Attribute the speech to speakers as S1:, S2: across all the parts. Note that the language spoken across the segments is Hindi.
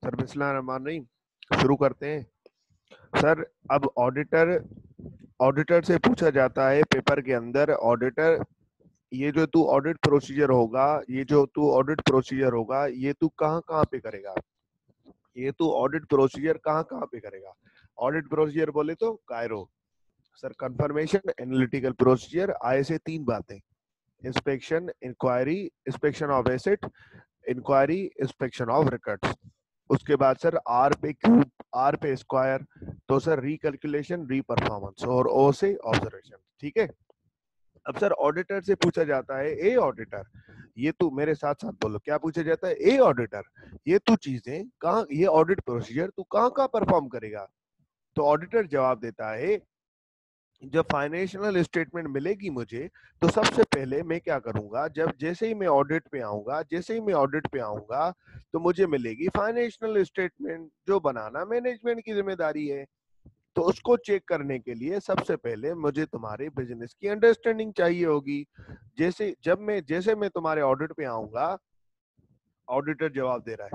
S1: सर बिस्मिल्लाहिर्रहमानिर्रहीम, शुरू करते हैं। सर अब ऑडिटर से पूछा जाता है पेपर के अंदर, ऑडिटर ये जो तू ऑडिट प्रोसीजर होगा, ये तू कहाँ कहाँ पे करेगा, ये तू ऑडिट प्रोसीजर कहाँ कहाँ पे करेगा। ऑडिट प्रोसीजर बोले तो कायरो। Sir confirmation, analytical procedure, I से तीन बातें: inspection, inquiry, inspection of asset, inquiry, inspection of records. उसके बाद सर आर पे क्यूब, आर पे स्क्वायर, तो सर रिकैलकुलेशन, रीपरफॉर्मेंस, और ओ से ऑब्जर्वेशन। ठीक है। अब सर ऑडिटर से पूछा जाता है, ए ऑडिटर, ये तू मेरे साथ साथ बोलो, क्या पूछा जाता है? ए ऑडिटर, ये तू चीजें कहाँ, ये ऑडिट प्रोसीजर तू कहाँ कहाँ परफॉर्म करेगा। तो ऑडिटर जवाब देता है, जब फाइनेंशियल स्टेटमेंट मिलेगी मुझे, तो सबसे पहले मैं क्या करूंगा, जैसे ही मैं ऑडिट पे आऊंगा तो मुझे मिलेगी फाइनेंशियल स्टेटमेंट, जो बनाना मैनेजमेंट की जिम्मेदारी है। तो उसको चेक करने के लिए सबसे पहले मुझे तुम्हारे बिजनेस की अंडरस्टैंडिंग चाहिए होगी। जैसे मैं तुम्हारे ऑडिट पे आऊंगा, ऑडिटर जवाब दे रहा है,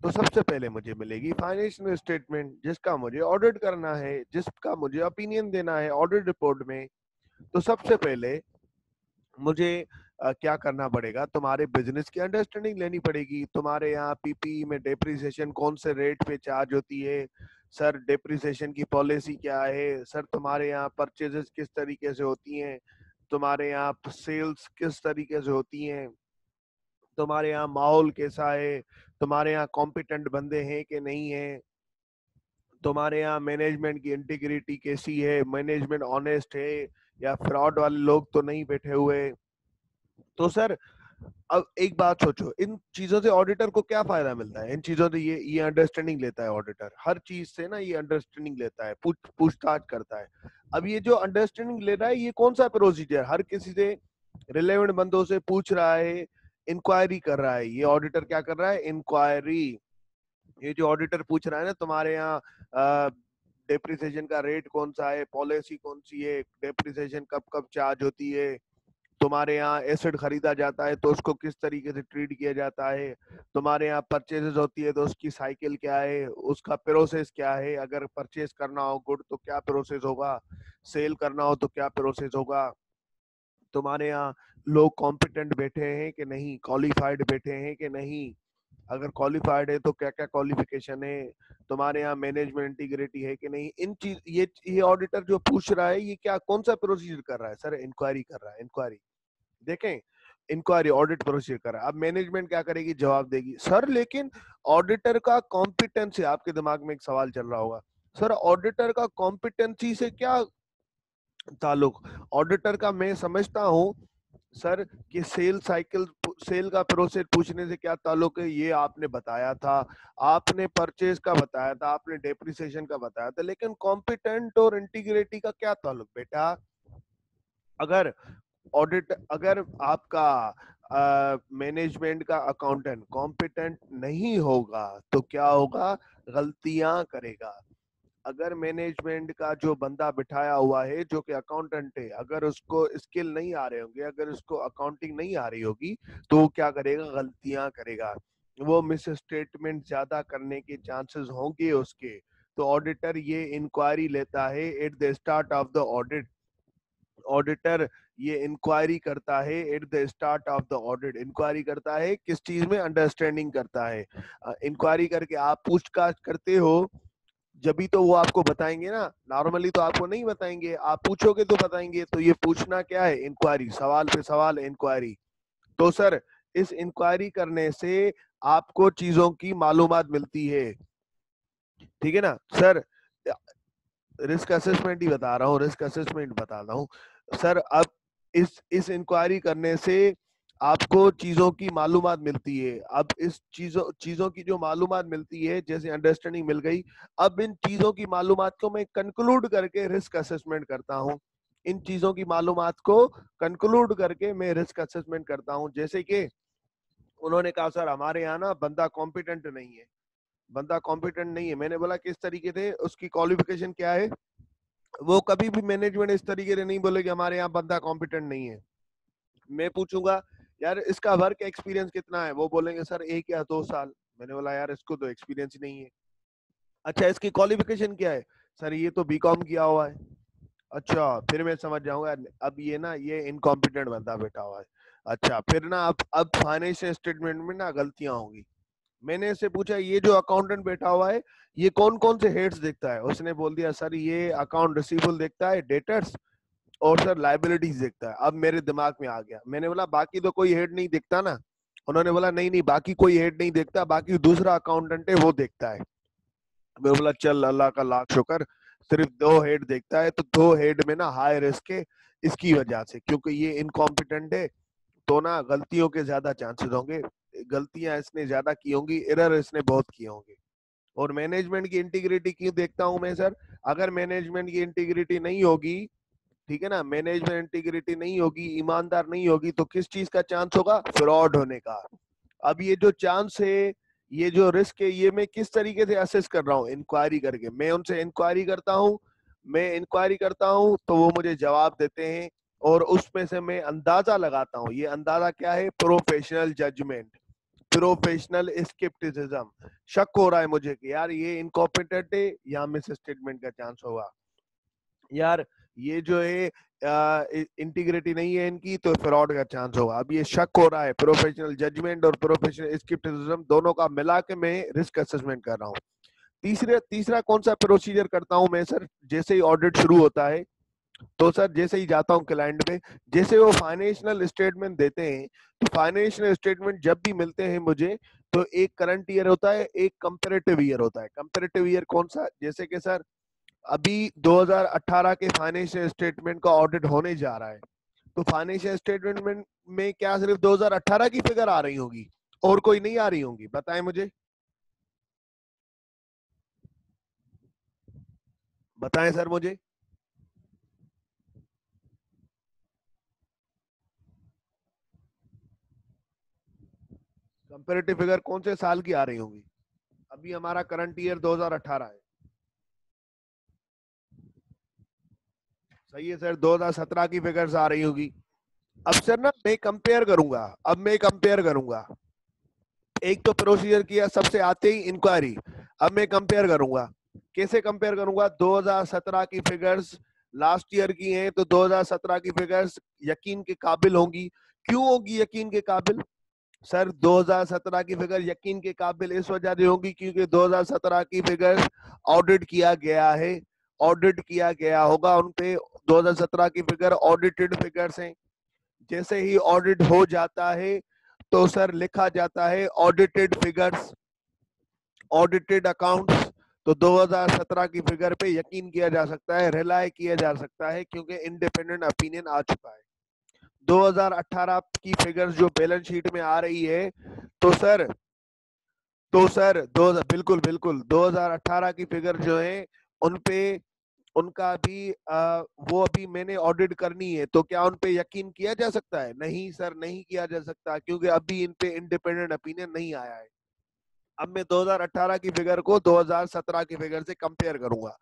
S1: तो सबसे पहले मुझे मिलेगी फाइनेंशियल स्टेटमेंट, जिसका मुझे ऑडिट करना है, जिसका मुझे ओपिनियन देना है ऑडिट रिपोर्ट में। तो सबसे पहले मुझे क्या करना पड़ेगा, तुम्हारे बिजनेस की अंडरस्टैंडिंग लेनी पड़ेगी। तुम्हारे यहाँ पीपी में डेप्रिसिएशन कौन से रेट पे चार्ज होती है, सर डेप्रिसिएशन की पॉलिसी क्या है, सर तुम्हारे यहाँ परचेजेस किस तरीके से होती हैं, तुम्हारे यहाँ सेल्स किस तरीके से होती हैं, तुम्हारे यहाँ माहौल कैसा है, तुम्हारे यहाँ कॉम्पिटेंट बंदे हैं कि नहीं है, तुम्हारे यहाँ मैनेजमेंट की इंटीग्रिटी कैसी है, मैनेजमेंट ऑनेस्ट है या फ्रॉड वाले लोग तो नहीं बैठे हुए। तो सर अब एक बात सोचो, इन चीजों से ऑडिटर को क्या फायदा मिलता है? इन चीजों से ये अंडरस्टैंडिंग लेता है ऑडिटर, हर चीज से ना ये अंडरस्टैंडिंग लेता है, पूछताछ करता है। अब ये जो अंडरस्टैंडिंग ले रहा है, ये कौन सा प्रोसीजर, हर किसी से रिलेवेंट बंदों से पूछ रहा है, इंक्वायरी कर रहा है। ये ऑडिटर क्या कर रहा है? इंक्वायरी। ये जो ऑडिटर पूछ रहा है ना, तुम्हारे यहाँ डेप्रिसिएशन का रेट कौन सा है, पॉलिसी कौन सी है, डेप्रिसिएशन कब कब चार्ज होती है, तुम्हारे यहाँ एसेट खरीदा जाता है तो उसको किस तरीके से ट्रीट किया जाता है, तुम्हारे यहाँ परचेजेस होती है तो उसकी साइकिल क्या है, उसका प्रोसेस क्या है, अगर परचेज करना हो गुड तो क्या प्रोसेस होगा, सेल करना हो तो क्या प्रोसेस होगा, तुम्हारे यहाँ लोग कॉम्पिटेंट बैठे हैं कि नहीं, क्वालिफाइड बैठे हैं कि नहीं, अगर क्वालिफाइड है तो क्या क्या क्वालिफिकेशन है, तुम्हारे यहाँ मैनेजमेंट इंटीग्रिटी है कि नहीं। इन चीज ये ऑडिटर जो पूछ रहा है, ये क्या कौन सा प्रोसीजर कर रहा है? सर इंक्वायरी कर रहा है, इंक्वायरी। देखें, इंक्वायरी ऑडिट प्रोसीजर कर रहा है। अब मैनेजमेंट क्या करेगी? जवाब देगी। सर लेकिन ऑडिटर का कॉम्पिटेंसी, आपके दिमाग में एक सवाल चल रहा होगा, सर ऑडिटर का कॉम्पिटेंसी से क्या ताल्लुक? ऑडिटर का मैं समझता हूं सर कि सेल साइकिल, सेल का प्रोसेस पूछने से क्या ताल्लुक है, ये आपने बताया था, आपने परचेज का बताया था, आपने डेप्रिसिएशन का बताया था, लेकिन कॉम्पिटेंट और इंटीग्रिटी का क्या ताल्लुक बेटा? अगर अगर आपका मैनेजमेंट का अकाउंटेंट कॉम्पिटेंट नहीं होगा तो क्या होगा? गलतियां करेगा। अगर मैनेजमेंट का जो बंदा बिठाया हुआ है, जो कि अकाउंटेंट है, अगर उसको स्किल नहीं आ रहे होंगे, अगर उसको अकाउंटिंग नहीं आ रही होगी, तो वो क्या करेगा? गलतियां करेगा, वो मिस स्टेटमेंट ज्यादा करने के चांसेस होंगे उसके। तो ऑडिटर ये इंक्वायरी लेता है at the start of the audit. Auditor ये इंक्वायरी करता है at the start of the audit. Inquiry करता है किस चीज में? अंडरस्टैंडिंग करता है। इंक्वायरी करके आप पूछताछ करते हो, जब तो वो आपको बताएंगे ना, नॉर्मली तो आपको नहीं बताएंगे, आप पूछोगे तो बताएंगे। तो ये पूछना क्या है? इंक्वायरी, सवाल पे सवाल इंक्वायरी। तो सर इस इंक्वायरी करने से आपको चीजों की मालूमात मिलती है, ठीक है ना सर? रिस्क असेसमेंट ही बता रहा हूँ, रिस्क असेसमेंट बताता हूँ सर। अब इस इंक्वायरी करने से आपको चीजों की मालूमात मिलती है। अब इस चीजों की जो मालूमात मिलती है, जैसे अंडरस्टैंडिंग मिल गई, अब इन चीजों की मालूमात को मैं कंक्लूड करके रिस्क असेसमेंट करता हूँ। इन चीजों की मालूमात को कंक्लूड करके मैं रिस्क असेसमेंट करता हूँ। जैसे कि उन्होंने कहा सर हमारे यहाँ ना बंदा कॉम्पिटेंट नहीं है, बंदा कॉम्पिटेंट नहीं है। मैंने बोला किस तरीके से, उसकी क्वालिफिकेशन क्या है? वो कभी भी मैनेजमेंट इस तरीके से नहीं बोले कि हमारे यहाँ बंदा कॉम्पिटेंट नहीं है। मैं पूछूंगा यार इसका वर्क एक्सपीरियंस कितना है, वो बोलेंगे सर 1 या 2 साल। मैंने बोला यार इसको तो एक्सपीरियंस नहीं है। अच्छा इसकी क्वालिफिकेशन क्या है? सर ये तो बीकॉम किया हुआ है। अच्छा फिर मैं समझ जाऊंगा, अब ये ना ये इनकॉम्पिटेंट बंदा बैठा हुआ है। अच्छा फिर ना अब फाइनेंशियल स्टेटमेंट में ना गलतियां होंगी। मैंने इससे पूछा ये जो अकाउंटेंट बैठा हुआ है ये कौन कौन से हेड्स देखता है? उसने बोल दिया सर ये अकाउंट रिसीवेबल देखता है, डेटर्स, और सर लाइबिलिटीज देखता है। अब मेरे दिमाग में आ गया, मैंने बोला बाकी तो कोई हेड नहीं दिखता ना? उन्होंने बोला नहीं नहीं बाकी कोई हेड नहीं देखता, बाकी दूसरा अकाउंटेंट है वो देखता है। मैं बोला चल अल्लाह का लाख शुक्र, सिर्फ दो हेड देखता है, तो दो हेड में ना हाई रिस्क है इसकी वजह से, क्योंकि ये इनकॉम्पिटेंट है तो ना गलतियों के ज्यादा चांसेस होंगे, गलतियां इसने ज्यादा की होंगी, एरर इसने बहुत किए होंगे। और मैनेजमेंट की इंटीग्रिटी क्यों देखता हूं मैं सर? अगर मैनेजमेंट की इंटीग्रिटी नहीं होगी, ठीक है ना, मैनेजमेंट इंटीग्रिटी नहीं होगी, ईमानदार नहीं होगी, तो किस चीज का चांस होगा? फ्रॉड होने का। अब ये जो चांस है, ये जो रिस्क है, ये मैं किस तरीके से असेस कर रहा हूँ? इंक्वायरी करके। मैं उनसे इंक्वायरी करता हूँ, मैं इंक्वायरी करता हूँ तो वो मुझे जवाब देते हैं, और उसमें से मैं अंदाजा लगाता हूँ। ये अंदाजा क्या है? Professional judgment, professional scepticism. शक हो रहा है मुझे कि यार ये इनकॉम्पिटेंट है या मिस स्टेटमेंट का चांस होगा, यार ये जो है इंटीग्रिटी नहीं है इनकी तो फ्रॉड का चांस होगा। अब ये शक हो रहा है, प्रोफेशनल जजमेंट और प्रोफेशनल स्केप्टिसिज्म दोनों का मिला के मैं रिस्क असेसमेंट कर रहा हूँ। तीसरा कौन सा प्रोसीजर करता हूँ मैं सर? जैसे ही ऑडिट शुरू होता है तो सर जैसे ही जाता हूँ क्लाइंट पे, जैसे वो फाइनेंशियल स्टेटमेंट देते हैं, तो फाइनेंशियल स्टेटमेंट जब भी मिलते हैं मुझे, तो एक करंट ईयर होता है, एक कंपेरेटिव ईयर होता है। कंपेरेटिव ईयर कौन सा? जैसे कि सर अभी 2018 के फाइनेंशियल स्टेटमेंट का ऑडिट होने जा रहा है, तो फाइनेंशियल स्टेटमेंट में क्या सिर्फ 2018 की फिगर आ रही होगी और कोई नहीं आ रही होंगी? बताएं मुझे, बताएं सर मुझे। कंपेरेटिव फिगर कौन से साल की आ रही होंगी? अभी हमारा करंट ईयर 2018 है। सही है सर, 2017 की फिगर्स आ रही होगी। अब सर ना मैं कंपेयर करूंगा, अब मैं कंपेयर करूंगा, एक तो प्रोसीजर किया सबसे आते ही इंक्वायरी। अब मैं कंपेयर करूंगा, कैसे कंपेयर करूंगा? 2017 की फिगर्स लास्ट ईयर की हैं, तो 2017 की फिगर्स यकीन के काबिल होंगी। क्यों होगी यकीन के काबिल? सर 2017 की फिगर यकीन के काबिल इस वजह से होगी क्योंकि 2017 की फिगर्स ऑडिट किया गया है, ऑडिट किया गया होगा उन पे। 2017 की फिगर ऑडिटेड फिगर्स हैं। जैसे ही ऑडिट हो जाता है तो सर लिखा जाता है ऑडिटेड फिगर्स, ऑडिटेड अकाउंट्स। तो 2017 की फिगर पे यकीन किया जा सकता है, रिलाय किया जा सकता है, क्योंकि इंडिपेंडेंट ओपिनियन आ चुका है। 2018 की फिगर्स जो बैलेंस शीट में आ रही है, तो सर दो बिल्कुल बिल्कुल 2018 की फिगर जो है उन पे, उनका भी वो अभी मैंने ऑडिट करनी है, तो क्या उन पे यकीन किया जा सकता है? नहीं सर, नहीं किया जा सकता, क्योंकि अभी इन पे इंडिपेंडेंट ओपिनियन नहीं आया है। अब मैं 2018 की फिगर को 2017 की फिगर से कंपेयर करूंगा।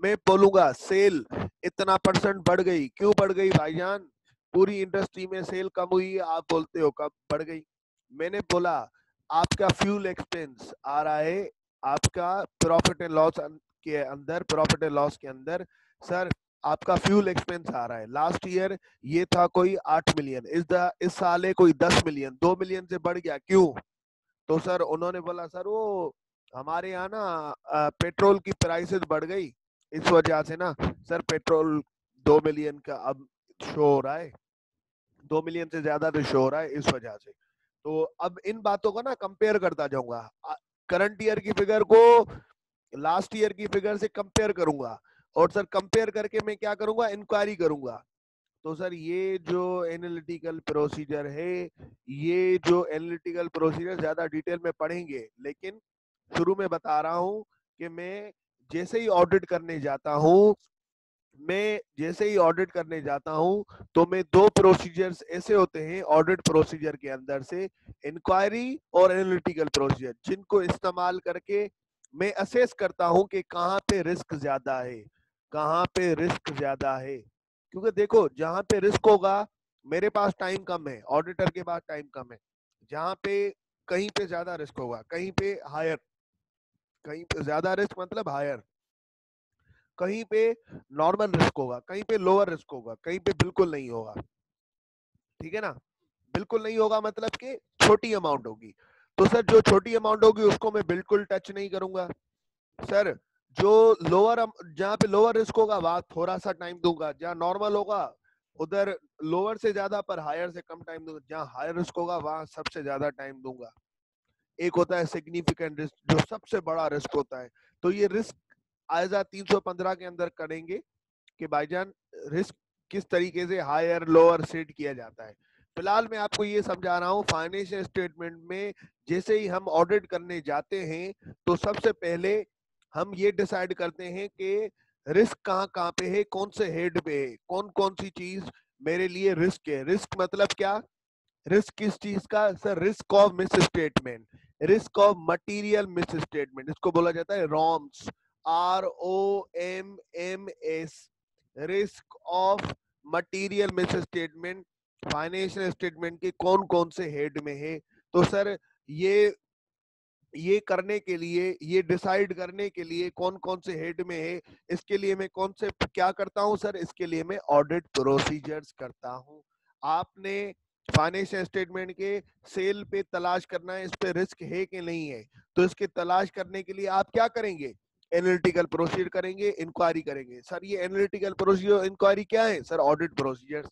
S1: मैं बोलूंगा सेल इतना परसेंट बढ़ गई। क्यों बढ़ गई भाईजान? पूरी इंडस्ट्री में सेल कम हुई, आप बोलते हो कब बढ़ गई? मैंने बोला आपका फ्यूल एक्सपेंस आ रहा है, आपका प्रॉफिट एंड लॉस के अंदर, प्रॉफिट एंड लॉस के अंदर सर आपका फ्यूल एक्सपेंस आ रहा है। लास्ट ईयर ये था कोई 8 मिलियन, इस साल है कोई 10 मिलियन, 2 मिलियन से बढ़ गया। क्यों? तो सर उन्होंने बोला सर वो हमारे यहाँ ना पेट्रोल की प्राइसेस बढ़ गई, इस वजह से ना सर पेट्रोल 2 मिलियन का अब शो हो रहा है, 2 मिलियन से ज्यादा तो शो हो रहा है इस वजह से। तो अब इन बातों को ना कंपेयर करता जाऊंगा, करंट ईयर की फिगर को लास्ट ईयर की फिगर से कंपेयर करूंगा, और सर कंपेयर करके मैं क्या करूंगा? इंक्वायरी करूंगा। तो सर ये जो एनालिटिकल प्रोसीजर है, ये जो एनालिटिकल प्रोसीजर ज्यादा डिटेल में पढ़ेंगे, लेकिन शुरू में बता रहा हूं कि मैं जैसे ही ऑडिट करने जाता हूं, मैं जैसे ही ऑडिट करने जाता हूं तो मैं दो प्रोसीजर्स ऐसे होते हैं ऑडिट प्रोसीजर के अंदर से, इंक्वायरी और एनालिटिकल प्रोसीजर, जिनको इस्तेमाल करके मैं असेस करता हूं कि कहाँ पे रिस्क ज्यादा है, कहाँ पे रिस्क ज्यादा है। क्योंकि देखो जहां पे रिस्क होगा, मेरे पास टाइम कम है, ऑडिटर के पास टाइम कम है। जहां पे कहीं पे ज्यादा रिस्क होगा, कहीं पे हायर, कहीं पे ज्यादा रिस्क मतलब हायर, कहीं पे नॉर्मल रिस्क होगा, कहीं पे लोअर रिस्क होगा, कहीं पे बिल्कुल नहीं होगा। ठीक है ना, बिल्कुल नहीं होगा मतलब कि छोटी अमाउंट होगी। तो सर जो छोटी अमाउंट होगी उसको मैं बिल्कुल टच नहीं करूंगा। सर जो लोअर, जहाँ पे लोअर रिस्क होगा वहां थोड़ा सा टाइम दूंगा, जहाँ नॉर्मल होगा उधर लोअर से ज्यादा पर हायर से कम टाइम दूंगा, जहाँ हायर रिस्क होगा वहां सबसे ज्यादा टाइम दूंगा। एक होता है सिग्निफिकेंट रिस्क जो सबसे बड़ा रिस्क होता है। तो ये रिस्क आयजा 315 के अंदर करेंगे कि भाईजान रिस्क किस तरीके से हायर लोअर सेट किया जाता है। फिलहाल मैं आपको ये समझा रहा हूँ, फाइनेंशियल स्टेटमेंट में जैसे ही हम ऑडिट करने जाते हैं तो सबसे पहले हम ये डिसाइड करते हैं कि रिस्क कहाँ कहाँ पे है, कौन से हेड पे है, कौन कौन सी चीज मेरे लिए रिस्क है। रिस्क मतलब क्या, रिस्क किस चीज का sir, risk of misstatement, risk of material miss statement, इसको बोला जाता है ROMs, ROMMS, risk of material miss statement financial statement के कौन कौन से हेड में है। तो सर ये करने के लिए, ये डिसाइड करने के लिए कौन कौन से हेड में है, इसके लिए मैं कौन से क्या करता हूं सर, इसके लिए मैं ऑडिट प्रोसीजर्स करता हूं। आपने फाइनेंशियल स्टेटमेंट के सेल पे तलाश करना है इस पे रिस्क है कि नहीं है, तो इसके तलाश करने के लिए आप क्या करेंगे, एनालिटिकल प्रोसीजर करेंगे, इंक्वायरी करेंगे। सर ये एनालिटिकल प्रोसीजर इंक्वायरी क्या है सर, ऑडिट प्रोसीजर।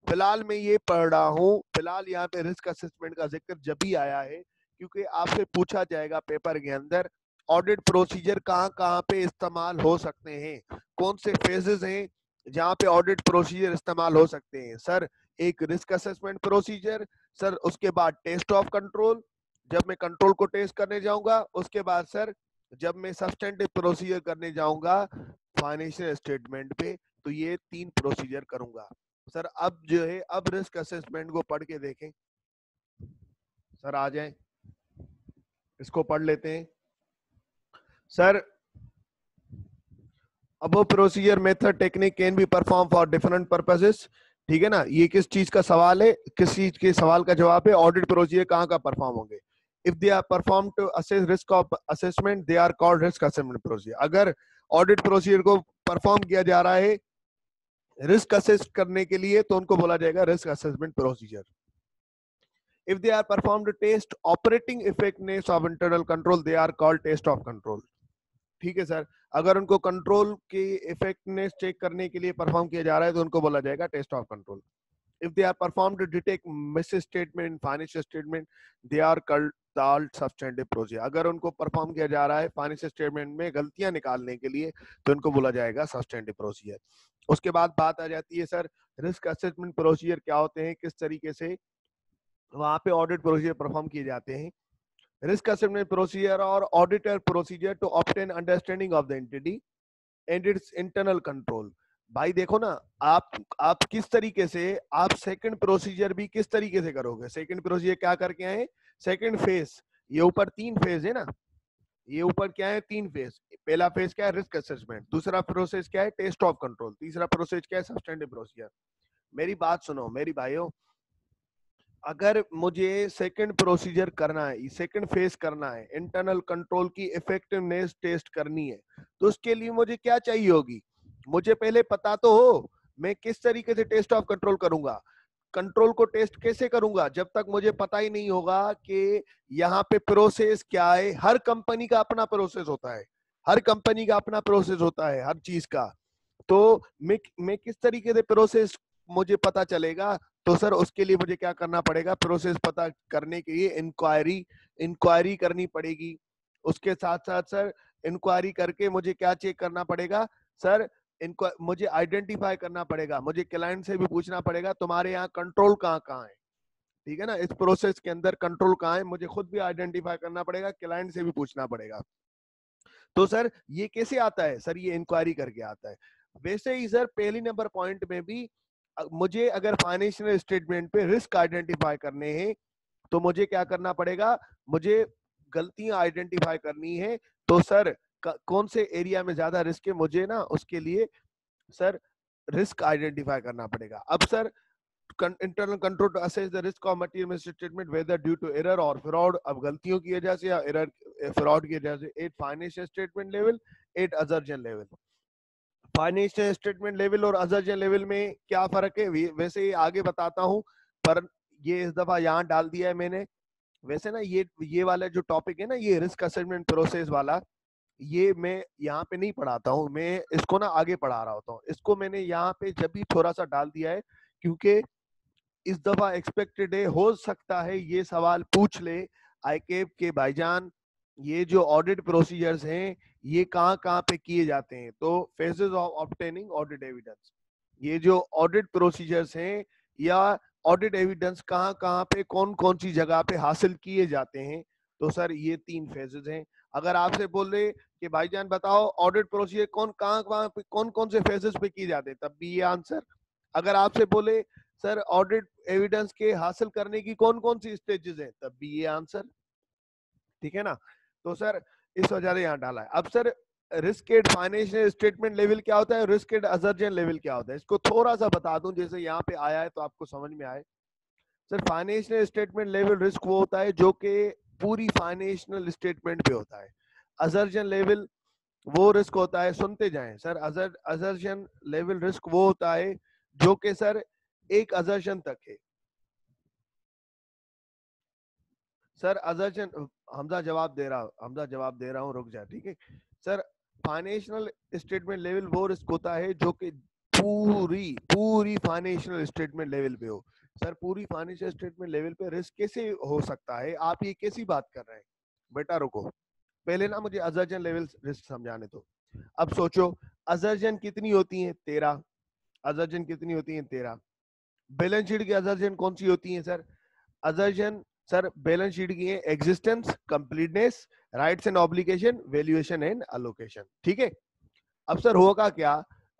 S1: फिलहाल मैं ये पढ़ रहा हूँ, फिलहाल यहाँ पे रिस्क असेसमेंट का जिक्र जब भी आया है क्योंकि आपसे पूछा जाएगा पेपर के अंदर ऑडिट प्रोसीजर कहाँ कहाँ पे इस्तेमाल हो सकते हैं, कौन से फेजेस हैं जहाँ पे ऑडिट प्रोसीजर इस्तेमाल हो सकते हैं। सर एक रिस्क असेसमेंट प्रोसीजर, सर उसके बाद टेस्ट ऑफ कंट्रोल, जब मैं कंट्रोल को टेस्ट करने जाऊंगा, उसके बाद सर जब मैं सब्सटेंटिव प्रोसीजर करने जाऊंगा फाइनेंशियल स्टेटमेंट पे, तो ये 3 प्रोसीजर करूंगा। सर अब जो है, अब रिस्क असेसमेंट को पढ़ के देखें। सर आ जाएं, इसको पढ़ लेते हैं। Sir above procedure method technique can be perform for different purposes. ठीक है ना, ये किस चीज का सवाल है, किस चीज के सवाल का जवाब है, ऑडिट प्रोसीजर कहाँ का परफॉर्म होंगे। If they are perform to assess risk of assessment they are called risk assessment procedure. अगर ऑडिट प्रोसीजर को परफॉर्म किया जा रहा है रिस्क असेस करने के लिए तो उनको बोला जाएगा risk assessment procedure. If they are performed to test operating effectiveness of internal control, they are called test of control. ठीक है सर, अगर उनको कंट्रोल की इफेक्टिवनेस चेक करने के लिए परफॉर्म किया जा रहा है तो उनको बोला जाएगा test of control. If they are performed to detect misstatement, financial statement, they are called substantive procedure. अगर उनको परफॉर्म किया जा रहा है फाइनेंशियल स्टेटमेंट में गलतियां निकालने के लिए तो उनको बोला जाएगा सब्सटेंटिव प्रोसीजर। उसके बाद बात आ जाती है सर रिस्क असेसमेंट प्रोसीजर क्या होते हैं, किस तरीके से वहां पे ऑडिट प्रोसीजर परफॉर्म किए जाते हैं। रिस्क असेसमेंट प्रोसीजर और auditor procedure to obtain understanding of the entity and its internal control. भाई देखो ना, आप किस तरीके से, आप सेकंड प्रोसीजर भी किस तरीके से करोगे। सेकंड प्रोसीजर क्या करके आए, सेकंड फेज, ये ऊपर 3 फेज है ना, ये ऊपर क्या है 3 फेज। पहला फेज क्या है रिस्क असेसमेंट, दूसरा प्रोसेस क्या है टेस्ट ऑफ कंट्रोल, तीसरा प्रोसेस क्या है सब्सटेंटिव प्रोसीजर। मेरी बात सुनो मेरी भाइयों, अगर मुझे सेकंड प्रोसीजर करना है, सेकंड फेज करना है, इंटरनल कंट्रोल की इफेक्टिवनेस टेस्ट करनी है, तो उसके लिए मुझे क्या चाहिए होगी, मुझे पहले पता तो हो मैं किस तरीके से टेस्ट ऑफ कंट्रोल करूंगा। कंट्रोल को टेस्ट कैसे करूंगा जब तक मुझे पता ही नहीं होगा कि यहाँ पे प्रोसेस क्या है। हर कंपनी का अपना प्रोसेस होता है, हर कंपनी का अपना प्रोसेस होता है हर चीज का। तो मैं किस तरीके से प्रोसेस मुझे पता चलेगा, तो सर उसके लिए मुझे क्या करना पड़ेगा, प्रोसेस पता करने के लिए इंक्वायरी करनी पड़ेगी। उसके साथ साथ सर इंक्वायरी करके मुझे क्या चेक करना पड़ेगा सर, इनको मुझे आइडेंटिफाई करना पड़ेगा, मुझे क्लाइंट से भी पूछना पड़ेगा तुम्हारे यहाँ कंट्रोल कहाँ कहाँ है। ठीक है ना, इस प्रोसेस के अंदर कंट्रोल कहाँ है मुझे खुद भी आइडेंटिफाई करना पड़ेगा, क्लाइंट से भी पूछना पड़ेगा। तो सर ये कैसे आता है सर, ये इंक्वायरी करके आता है। वैसे ही सर पहली नंबर पॉइंट में भी मुझे अगर फाइनेंशियल स्टेटमेंट पे रिस्क आइडेंटिफाई करने हैं तो मुझे क्या करना पड़ेगा, मुझे गलतियां आइडेंटिफाई करनी है। तो सर कौन से एरिया में ज्यादा रिस्क है, मुझे ना उसके लिए सर रिस्क आइडेंटिफाई करना पड़ेगा। अब sir internal control to assess the risk of material misstatement whether due to error or fraud. अब गलतियों की वजह से या एरर फ्रॉड की वजह से 8 financial statement level, 8 assertion level. Financial statement level और असर्जन लेवल में क्या फर्क है वैसे ही आगे बताता हूं, पर ये इस दफा यहाँ डाल दिया है मैंने। वैसे ना ये वाला जो टॉपिक है ना, ये रिस्क असेसमेंट प्रोसेस वाला, ये मैं यहाँ पे नहीं पढ़ाता हूँ, मैं इसको ना आगे पढ़ा रहा होता हूँ। इसको मैंने यहाँ पे जब भी थोड़ा सा डाल दिया है क्योंकि इस दफा एक्सपेक्टेड है, हो सकता है ये सवाल पूछ ले आईकेप के भाईजान, ये जो ऑडिट प्रोसीजर्स हैं ये कहाँ पे किए जाते हैं। तो phases of obtaining audit evidence, ये जो ऑडिट प्रोसीजर्स हैं या ऑडिट एविडेंस कहाँ पे कौन कौन सी जगह पे हासिल किए जाते हैं। तो सर ये 3 फेजेस हैं। अगर आपसे बोल रहे कि भाईजान बताओ ऑडिट प्रोसीजर कौन कौन से फेजेस पे किए जाते हैं, तब भी ये आंसर। अगर आपसे बोले सर ऑडिट एविडेंस के हासिल करने की कौन कौन सी स्टेजेस हैं, तब भी ये आंसर। ठीक है ना। तो सर इस वजह से यहाँ डाला है। अब sir risk at financial statement level क्या होता है, रिस्क एड असर्जन लेवल क्या होता है, इसको थोड़ा सा बता दूं जैसे यहाँ पे आया है तो आपको समझ में आए। Sir financial statement level risk वो होता है जो कि पूरी फाइनेंशियल स्टेटमेंट पे होता है। असर्जन लेवल वो रिस्क होता है, सुनते जाएं सर, असर्जन लेवल रिस्क वो होता है जो कि सर एक असर्जन तक है। सर असर्जन, हमजा जवाब दे रहा हूँ, रुक जा, ठीक है। सर फाइनेंशियल स्टेटमेंट लेवल वो रिस्क होता है जो कि पूरी फाइनेंशियल स्टेटमेंट लेवल पे हो। सर पूरी फाइनेंशियल स्टेटमेंट लेवल पे रिस्क कैसे हो सकता है, आप ये कैसी बात कर रहे हैं? बेटा रुको, पहले ना मुझे असर्जन लेवल रिस्क समझाने दो। अब सोचो असर्जन कितनी होती है? 13। असर्जन कितनी होती है? 13। बैलेंस शीट की असर्जन कौन सी होती है सर? असर्जन सर बैलेंस शीट की है existence, completeness, rights and obligation, valuation and allocation. ठीक है। अब सर होगा क्या,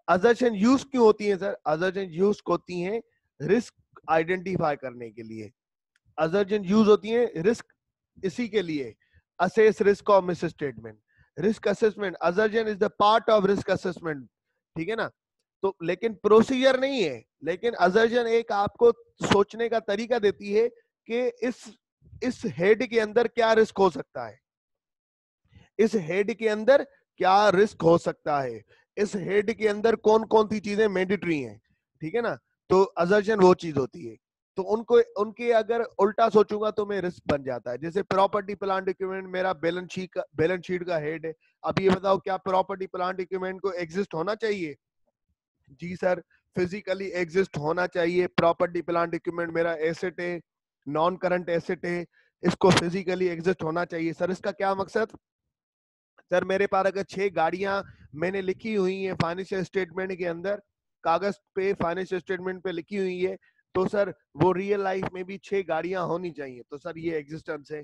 S1: असर्जन यूज क्यों होती है सर? असर्जन यूज होती है रिस्क आइडेंटिफाई करने के लिए। असर्जन यूज होती है रिस्क इसी के लिए, assess risk of misstatement, risk assessment. Assertion is the part of risk assessment, ठीक है ना। तो लेकिन प्रोसीजर नहीं है, लेकिन असर्जन एक आपको सोचने का तरीका देती है कि इस हेड के अंदर क्या रिस्क हो सकता है, इस हेड के अंदर क्या रिस्क हो सकता है, इस हेड के अंदर कौन कौन सी चीजें मैंडेटरी हैं, ठीक है ना। तो असर्जन वो चीज होती है। तो उनके अगर उल्टा सोचूंगा तो मैं रिस्क बन जाता है। जैसे प्रॉपर्टी प्लांट इक्विपमेंट मेरा बैलेंस शीट का हेड है। अब ये बताओ क्या प्रॉपर्टी प्लांट इक्विपमेंट को एग्जिस्ट होना चाहिए? जी सर, फिजिकली एग्जिस्ट होना चाहिए। प्रॉपर्टी प्लांट इक्विपमेंट मेरा एसेट है, नॉन करंट एसेट है, इसको फिजिकली एग्जिस्ट होना चाहिए। सर इसका क्या मकसद? सर मेरे पास अगर 6 गाड़ियां मैंने लिखी हुई है फाइनेंशियल स्टेटमेंट के अंदर, कागज पे फाइनेंशियल स्टेटमेंट पे लिखी हुई है, तो सर वो रियल लाइफ में भी 6 गाड़ियां होनी चाहिए। तो सर ये एग्जिस्टेंस है।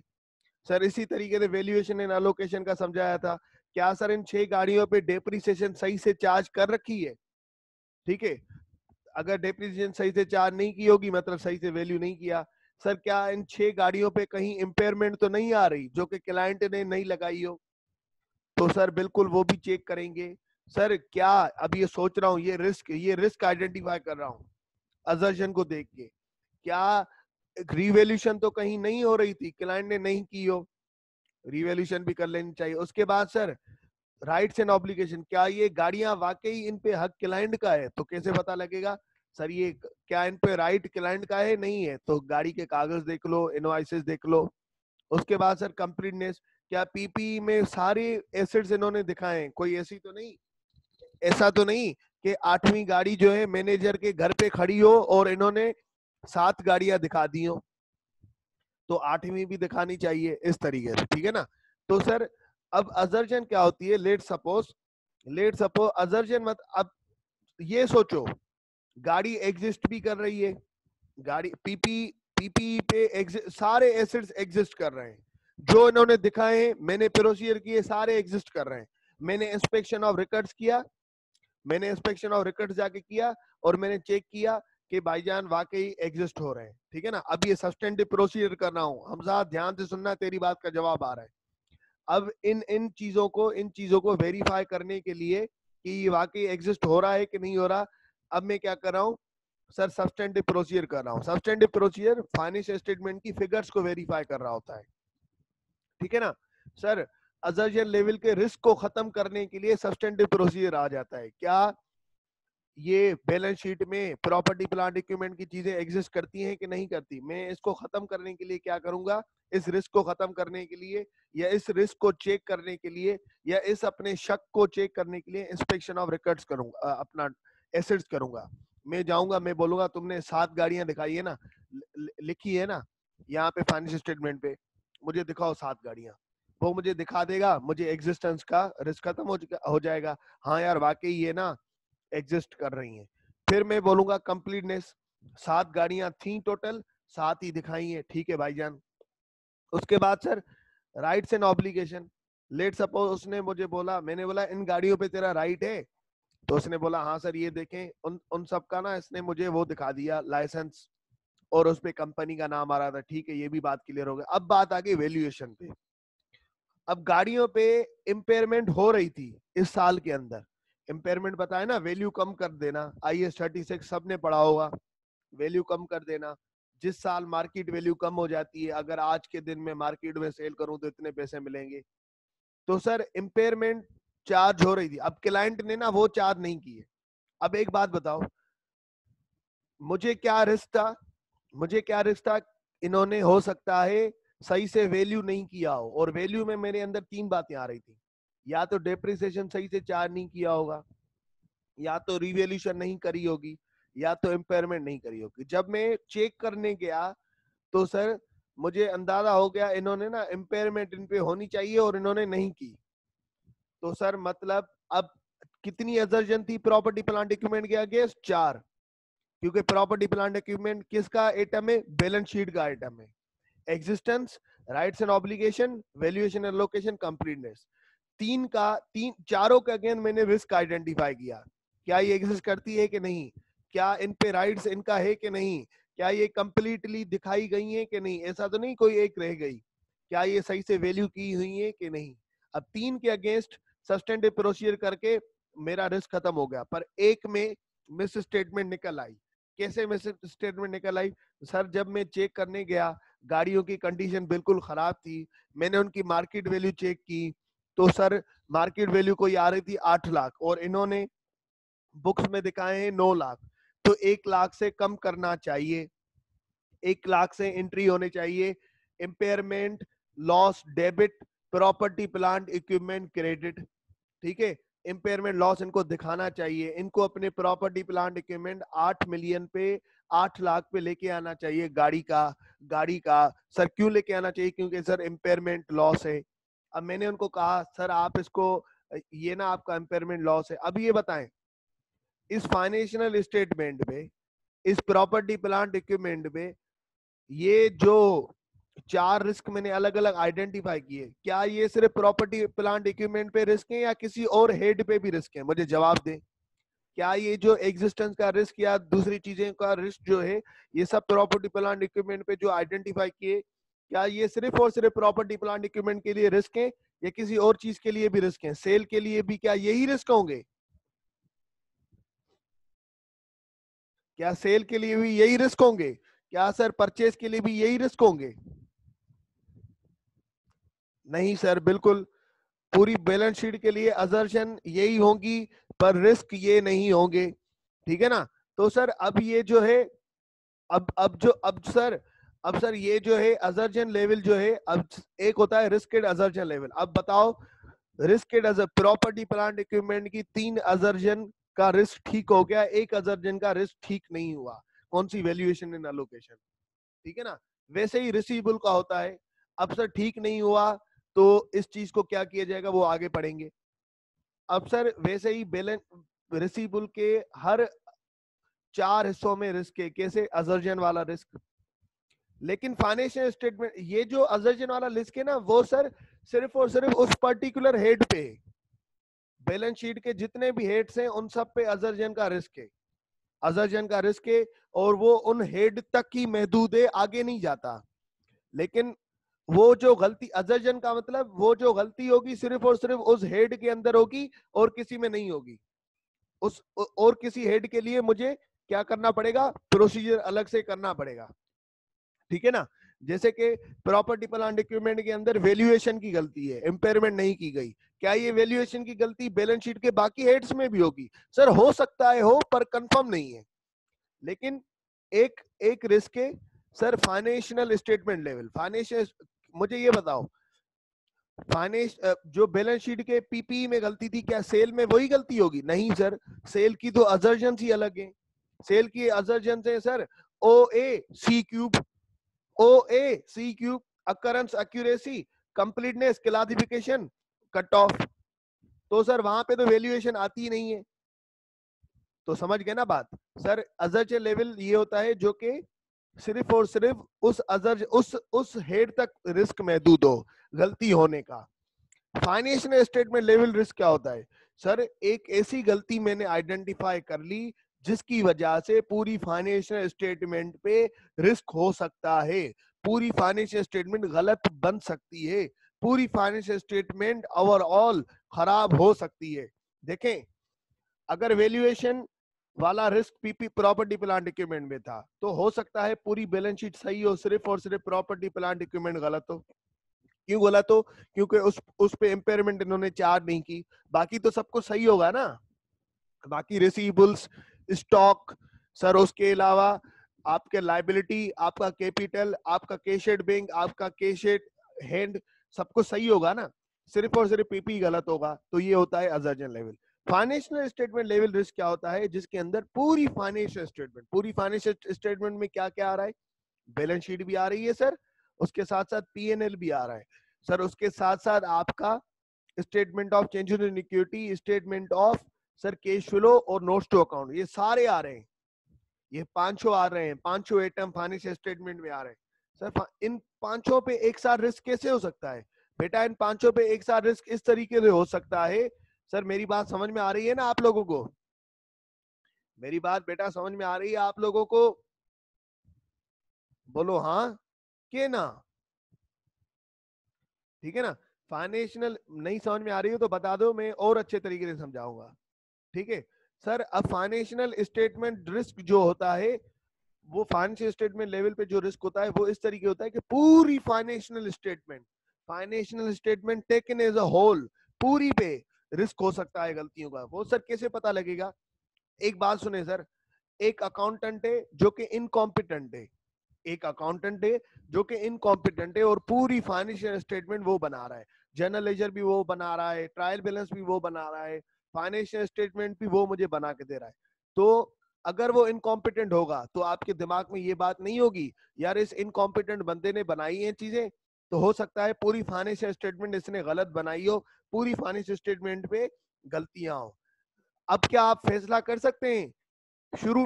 S1: सर इसी तरीके से वैल्यूएशन एंड एलोकेशन का समझाया था। क्या सर इन 6 गाड़ियों पे डेप्रिसिएशन सही से चार्ज कर रखी है? ठीक है। अगर डेप्रिसिएशन सही से चार्ज नहीं की होगी मतलब सही से वैल्यू नहीं किया। सर क्या इन 6 गाड़ियों पे कहीं इंपेयरमेंट तो नहीं आ रही जो कि क्लाइंट ने नहीं लगाई हो? तो सर बिल्कुल वो भी चेक करेंगे। सर क्या, अब ये सोच रहा हूँ, ये रिस्क आइडेंटिफाई कर रहा हूँ असर्जन को देख के, क्या रिवैल्यूएशन तो कहीं नहीं हो रही थी, क्लाइंट ने नहीं की हो, रिवैल्यूएशन भी कर लेनी चाहिए। उसके बाद सर राइट्स एंड ऑब्लिगेशन, क्या ये गाड़ियां वाकई इन पे हक क्लाइंट का है? तो कैसे पता लगेगा सर ये क्या इन पे राइट क्लाइंट का है नहीं है? तो गाड़ी के कागज देख लो, इनवॉइसेस देख लो। उसके बाद सर कंप्लीटनेस, क्या पीपी में सारे एसेट्स इन्होंने दिखाए हैं? कोई ऐसा तो नहीं कि 8वीं गाड़ी जो है मैनेजर के घर पे खड़ी हो और इन्होंने 7 गाड़ियां दिखा दी हो, तो 8वीं भी दिखानी चाहिए, इस तरीके से, ठीक है ना। तो सर अब असर्जन क्या होती है? लेट सपोज असर्जन मत, अब ये सोचो गाड़ी एग्जिस्ट भी कर रही है, गाड़ी पीपी पे सारे एसेट्स एग्जिस्ट कर रहे हैं, जो इन्होंने दिखाए हैं, मैंने प्रोसीजर किए, सारे एग्जिस्ट कर रहे हैं। मैंने इंस्पेक्शन ऑफ रिकॉर्ड्स किया, मैंने इंस्पेक्शन ऑफ रिकॉर्ड्स जाके किया और मैंने चेक किया कि भाईजान वाकई एग्जिस्ट हो रहे हैं, ठीक है ना। अब ये सब्सटेंटिव प्रोसीजर कर रहा हूं, हमजा ध्यान से सुनना, तेरी बात का जवाब आ रहा है। अब इन चीजों को वेरीफाई करने के लिए कि ये वाकई एग्जिस्ट हो रहा है कि नहीं हो रहा, अब मैं क्या कर रहा हूँ, सर सब्सटेंटिव प्रोसीजर कर रहा हूँ। सब्सटेंटिव प्रोसीजर फाइनेंशियल स्टेटमेंट की फिगर्स को वेरीफाई कर रहा होता है, ठीक है ना सर। असर्शन लेवल के रिस्क को खत्म करने के लिए सब्सटेंटिव प्रोसीजर आ जाता है। क्या ये बैलेंस शीट में प्रॉपर्टी प्लांट इक्विपमेंट की चीजें एग्जिस्ट करती हैं कि नहीं करती? मैं इसको खत्म करने के लिए क्या करूंगा, इस रिस्क को खत्म करने के लिए या इस रिस्क को चेक करने के लिए या इस अपने शक को चेक करने के लिए इंस्पेक्शन ऑफ रिकॉर्ड्स करूंगा, अपना एसेट्स करूंगा। मैं जाऊंगा, मैं बोलूंगा तुमने 7 गाड़ियां दिखाई है ना, लिखी है ना यहाँ पे फाइनेंशियल स्टेटमेंट पे, मुझे दिखाओ 7 गाड़ियां। वो मुझे दिखा देगा, मुझे एग्जिस्टेंस का रिस्क खत्म हो जाएगा। हाँ यार वाकई ये ना एग्जिस्ट कर रही हैं। फिर मैं बोलूंगा कंप्लीटनेस, 7 गाड़ियां थी टोटल, 7 ही दिखाई हैं, ठीक है भाईजान। उसके बाद sir rights and obligation. Let suppose उसने मुझे बोला, मैंने बोला इन गाड़ियों पे तेरा राइट है, तो उसने बोला हाँ सर ये देखें, उन सब का ना इसने मुझे वो दिखा दिया लाइसेंस और उस पे कंपनी का नाम आ रहा था, ठीक है ये भी बात क्लियर हो गई। अब बात आ गई वैल्यूएशन पे। अब गाड़ियों पे इम्पेयरमेंट हो रही थी इस साल के अंदर, इम्पेयरमेंट बताया ना, वैल्यू कम कर देना, IAS 36 सबने पढ़ा होगा, वैल्यू कम कर देना। जिस साल मार्केट वैल्यू कम हो जाती है, अगर आज के दिन में मार्केट में सेल करूं तो इतने पैसे मिलेंगे। तो सर इम्पेयरमेंट चार्ज हो रही थी, अब क्लाइंट ने ना वो चार्ज नहीं की है। अब एक बात बताओ, मुझे क्या रिस्क था, मुझे क्या रिस्क था, इन्होंने हो सकता है सही से वैल्यू नहीं किया हो, और वैल्यू में मेरे अंदर 3 बातें आ रही थी, या तो डेप्रिसिएशन सही से चार्ज नहीं किया होगा, या तो रिवैल्यूएशन नहीं करी होगी, या तो इम्पेयरमेंट नहीं करी होगी। जब मैं चेक करने गया तो सर मुझे अंदाजा हो गया इन्होंने ना इम्पेयरमेंट इन पे होनी चाहिए और इन्होंने नहीं की। तो सर मतलब अब कितनी असर्जन थी प्रॉपर्टी प्लांट इक्विपमेंट के अगेंस्ट? 4, क्योंकि प्रॉपर्टी प्लांट इक्विपमेंट किसका आइटम है? बैलेंस शीट का आइटम है। Existence, rights and obligation, valuation and location, completeness, चारों के अगेंस्ट मैंने रिस्क आइडेंटिफाई किया। क्या ये एग्जिस्ट करती है कि नहीं, क्या इन पे राइट्स इनका है कि नहीं, क्या ये कंप्लीटली दिखाई गई है कि नहीं, ऐसा तो नहीं कोई एक रह गई, क्या ये सही से वैल्यू की हुई है कि नहीं। अब 3 के अगेंस्ट सब्सटेंटिव प्रोसीजर करके मेरा रिस्क खत्म हो गया, पर एक में मिस स्टेटमेंट निकल आई। कैसे मिस स्टेटमेंट निकल आई? सर जब मैं चेक करने गया, गाड़ियों की कंडीशन बिल्कुल खराब थी, मैंने उनकी मार्केट वैल्यू चेक की, तो सर मार्केट वैल्यू कोई आ रही थी 8 लाख और इन्होंने बुक्स में दिखाए हैं 9 लाख। तो 1 लाख से कम करना चाहिए, 1 लाख से एंट्री होने चाहिए। Impairment, loss debit, property plant equipment credit, ठीक है। इम्पेयरमेंट लॉस इनको दिखाना चाहिए, इनको अपने प्रॉपर्टी प्लांट इक्विपमेंट 8 मिलियन पे 8 लाख पे लेके आना चाहिए। गाड़ी का सर क्यों लेके आना चाहिए? क्योंकि सर इम्पेयरमेंट लॉस है। अब मैंने उनको कहा सर आप इसको, ये ना आपका इम्पेयरमेंट लॉस है। अब ये बताएं इस फाइनेंशियल स्टेटमेंट में, इस प्रॉपर्टी प्लांट इक्विपमेंट में, ये जो 4 रिस्क मैंने अलग अलग आइडेंटिफाई किए, क्या ये सिर्फ प्रॉपर्टी प्लांट इक्विपमेंट पे रिस्क है या किसी और हेड पे भी रिस्क है? मुझे जवाब दें। क्या ये जो एग्जिस्टेंस का रिस्क या दूसरी चीजें का रिस्क जो है, ये सब प्रॉपर्टी प्लांट इक्विपमेंट पे जो आइडेंटिफाई किए, क्या ये सिर्फ और सिर्फ प्रॉपर्टी प्लांट इक्विपमेंट के लिए रिस्क है या किसी और चीज के लिए भी रिस्क है? सेल के लिए भी क्या यही रिस्क होंगे? क्या सेल के लिए भी यही रिस्क होंगे? क्या सर परचेज के लिए भी यही रिस्क होंगे? नहीं सर, बिल्कुल पूरी बैलेंस शीट के लिए असर्शन यही होंगी, पर रिस्क ये नहीं होंगे, ठीक है ना। तो सर अब ये जो है, अब सर ये जो है असर्शन लेवल जो है, अब एक होता है रिस्केड असर्शन लेवल। अब बताओ रिस्केड प्रॉपर्टी प्लांट इक्विपमेंट की 3 असर्शन का रिस्क ठीक हो गया, 1 असर्शन का रिस्क ठीक नहीं हुआ। कौन सी? वैल्यूएशन एंड एलोकेशन, ठीक है ना। वैसे ही रिसीवेबल का होता है, अब सर ठीक नहीं हुआ तो इस चीज को क्या किया जाएगा वो आगे पढ़ेंगे। अब सर वैसे ही बैलेंस रिसीवेबल के हर 4 हिस्सों में रिस्क है, कैसे? असर्जन वाला रिस्क। लेकिन फाइनेंशियल स्टेटमेंट ये जो असर्जन वाला रिस्क है ना, वो सर सिर्फ और सिर्फ उस पर्टिकुलर हेड पे, बैलेंस शीट के जितने भी हेड्स हैं उन सब पे असर्जन का रिस्क है, असर्जन का रिस्क है, और वो उन हेड तक ही महदूद है, आगे नहीं जाता। लेकिन वो जो गलती, असर्जन का मतलब वो जो गलती होगी सिर्फ और सिर्फ उस हेड के अंदर होगी और किसी में नहीं होगी। उस और किसी हेड के लिए मुझे क्या करना पड़ेगा, प्रोसीजर अलग से करना पड़ेगा, ठीक है ना। जैसे कि प्रॉपर्टी प्लांट इक्विपमेंट के अंदर वैल्यूएशन की गलती है, इम्पेयरमेंट नहीं की गई, क्या ये वैल्यूएशन की गलती बैलेंस शीट के बाकी हेड्स में भी होगी? सर हो सकता है हो, पर कंफर्म नहीं है। लेकिन एक एक रिस्क है sir, financial statement level, financial, मुझे ये बताओ, फाइनेंस जो बैलेंस शीट के पीपी में गलती थी, क्या सेल में वही गलती होगी? नहीं सर, सेल की तो असर्जन ही अलग है। सेल की असर्जन है sir, O A C cube, O A C cube, occurrence, accuracy, completeness, classification, cut off. तो सर वहां पे तो वैल्यूएशन आती ही नहीं है। तो समझ गए ना बात। सर अजर्ज लेवल ये होता है जो कि सिर्फ और सिर्फ उस अजर्ज उस हेड तक रिस्क महदूद हो गलती होने का। फाइनेंशियल स्टेटमेंट लेवल रिस्क क्या होता है? सर एक ऐसी गलती मैंने आइडेंटिफाई कर ली जिसकी वजह से पूरी फाइनेंशियल स्टेटमेंट पे रिस्क हो सकता है, पूरी फाइनेंशियल स्टेटमेंट गलत बन सकती है, पूरी फाइनेंशियल स्टेटमेंट ओवरऑल खराब हो सकती है। देखें, अगर वैल्यूएशन वाला risk PP property plant equipment में था तो हो सकता है पूरी बैलेंस शीट सही हो, सिर्फ और सिर्फ प्रॉपर्टी प्लांट इक्विपमेंट गलत हो। क्यों गलत हो? क्योंकि उस पे इम्पेयरमेंट इन्होंने चार्ज नहीं की, बाकी तो सब कुछ सही होगा ना। बाकी रिसीवेबल्स, स्टॉक, सर उसके अलावा आपके लाइबिलिटी, आपका कैपिटल, आपका कैशेड बैंक, आपका कैशेड हैंड, सब कुछ सही होगा ना। सिर्फ और सिर्फ पीपी गलत होगा, तो ये होता है assertion level. Financial statement level risk क्या होता है? जिसके अंदर पूरी फाइनेंशियल स्टेटमेंट में क्या क्या आ रहा है? बैलेंस शीट भी आ रही है सर, उसके साथ साथ पीएनएल भी आ रहा है सर, उसके साथ साथ आपका statement of changes in equity, statement of sir cash flow और नोट्स टू अकाउंट, ये सारे आ रहे हैं। ये पांचों आ रहे हैं, पांचों आइटम फाइनेंशियल स्टेटमेंट में आ रहे हैं सर। इन पांचों पे एक साथ रिस्क कैसे हो सकता है बेटा? इन पांचों पे एक साथ रिस्क इस तरीके से हो सकता है सर, मेरी बात समझ में आ रही है ना आप लोगों को? मेरी बात बेटा समझ में आ रही है आप लोगों को? बोलो हाँ के ना। ठीक है ना। फाइनेंशियल नहीं समझ में आ रही हो तो बता दो, मैं और अच्छे तरीके से समझाऊंगा। ठीक है सर। अब फाइनेंशियल स्टेटमेंट रिस्क जो होता है, वो फाइनेंशियल स्टेटमेंट लेवल पे जो रिस्क होता है वो इस तरीके होता है कि पूरी financial statement taken as a whole, पूरी पे रिस्क हो सकता है गलतियों का। वो सर कैसे पता लगेगा? एक बात सुने सर, एक अकाउंटेंट है जो कि इनकॉम्पिटेंट है, एक अकाउंटेंट है जो कि इनकॉम्पिटेंट है और पूरी फाइनेंशियल स्टेटमेंट वो बना रहा है, जनरल लेजर भी वो बना रहा है, ट्रायल बैलेंस भी वो बना रहा है, फाइनेंशियल स्टेटमेंट भी वो मुझे बना के दे रहा है। तो अगर वो इनकॉम्पिटेंट होगा तो आपके दिमाग में ये बात नहीं होगी यार इस इनकॉम्पिटेंट बंदे ने बनाई है चीजें, तो हो सकता है पूरी फाइनेंशियल स्टेटमेंट इसने गलत बनाई हो, पूरी फाइनेंशियल स्टेटमेंट पे गलतियां हो। अब क्या आप फैसला कर सकते हैं शुरू